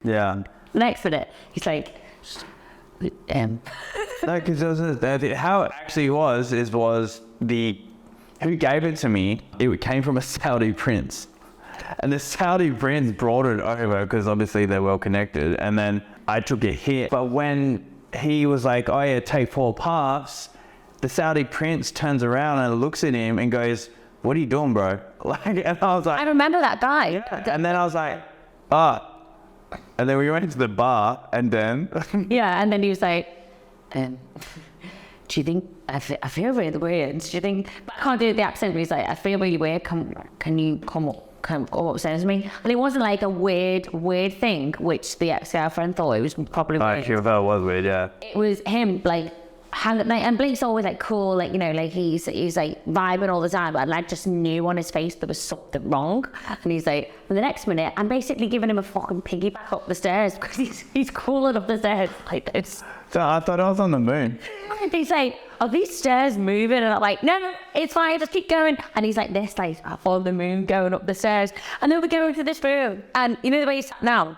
Yeah. Next minute, he's like, No, because how it actually was who gave it to me, it came from a Saudi prince. And the Saudi prince brought it over because obviously they're well connected. And then I took a hit. But when he was like, oh yeah, take 4 puffs, the Saudi prince turns around and looks at him and goes, what are you doing, bro? Like, and I was like, I remember that guy. Yeah. And then I was like, ah. And then we went to the bar and then. Yeah, and then he was like, do you think, I feel really weird. Do you think, but I can't do the accent, but he's like, I feel really weird. Can you come upstairs with me? And it wasn't like a weird thing, which the ex-girlfriend thought it was probably weird. She thought it was weird, yeah. It was him, like, and Blake's always like cool, like, you know, like he's like vibing all the time, but I just knew on his face there was something wrong. And he's like, for the next minute, I'm basically giving him a fucking piggyback up the stairs because he's crawling up the stairs like this. So I thought I was on the moon. And he's like, are these stairs moving? And I'm like, no, it's fine, just keep going. And he's like this, like, on the moon going up the stairs. And then we're going to this room. And you know the way he sat down?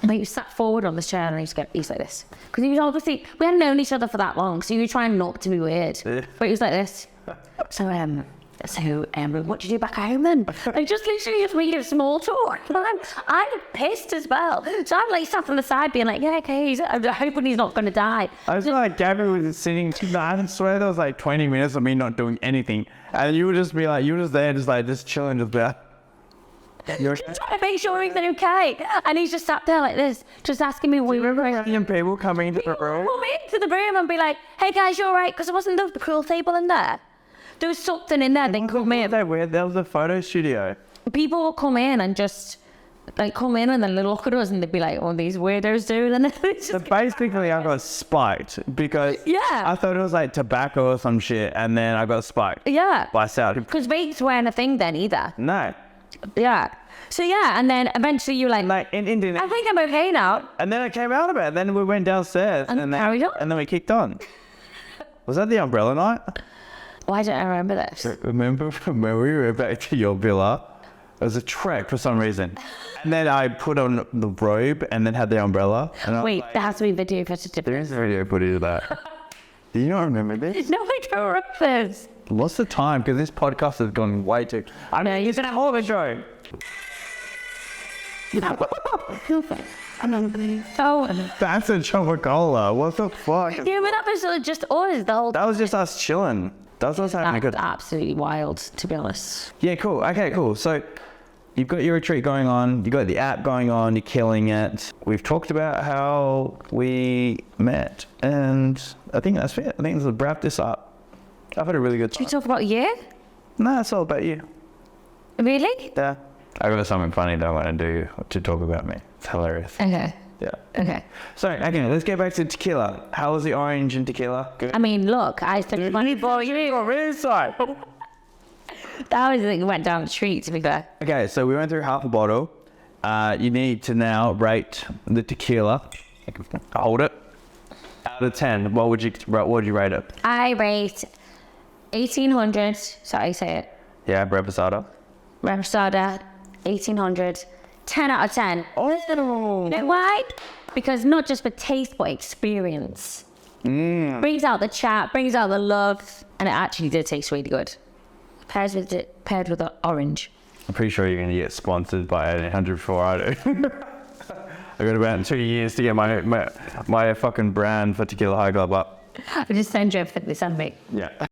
Like, he sat forward on this chair and he's like this. Because he was obviously, we hadn't known each other for that long, so he was trying not to be weird. Yeah. But he was like this. So what did you do back home then? I just literally just read a small talk. I'm pissed as well. So I'm like sat on the side being like, yeah, okay, I'm hoping he's not going to die. I was like, Gabby was sitting, I swear there was like 20 minutes of me not doing anything. And you would just be like, you were just there, just chilling, just there. You're trying to make sure he's okay. And he's just sat there like this, just asking me, what people coming into the room? Come into the room and be like, hey guys, you alright? Because there wasn't the pool table in there. There was something in there. They come in. That weird. There was a photo studio. People will come in and just like come in and then look at us and they'd be like, "Oh, these weirdos do." And then so basically, I got spiked because I thought it was like tobacco or some shit, and then I got spiked. Yeah. By Saudi. Because Vape's weren't a thing then either. No. Yeah. So yeah, and then eventually you like in Indonesia. I think I'm okay now. And then I came out of it. And then we went downstairs and then we kicked on. Was that the umbrella night? Why don't I remember this? Remember when we were back to your villa? It was a trek for some reason. And then I put on the robe and then had the umbrella. And wait, there has to be video footage. There is a video footage of that. Do you not remember this? No, I don't remember this. What's the time? Because this podcast has gone way too... I mean, you're going to hold a show. Oh, that's a Coca-Cola. What the fuck? Yeah, but that was just us the whole. That was just us chilling. That was happening. That's absolutely wild, to be honest. Yeah, cool. Okay, cool. So you've got your retreat going on. You've got the app going on. You're killing it. We've talked about how we met, and I think that's it. I think let's wrap this up. I've had a really good time. Should we talk about you? No, it's all about you. Really? Yeah. I got something funny that I want to do to talk about me. It's hilarious. Okay. Yeah. Okay. So, okay, let's get back to tequila. How was the orange in tequila? Good. I mean, look, I said money boy. You got really inside. That was the thing that went down the street, to be fair. Okay, so we went through half a bottle. You need to now rate the tequila. Hold it. Out of 10, what would you rate it? I rate 1800. So I say it. Yeah, Reposado. Reposado, 1800. 10 out of 10. Oh. You know why? Because not just for taste, but experience. Brings out the chat, brings out the love, and it actually did taste really good. Paired with the orange. I'm pretty sure you're going to get sponsored by 100 before I do. I got about 2 years to get my fucking brand for Tequila High Club up. I'll just send you everything they send me. Yeah.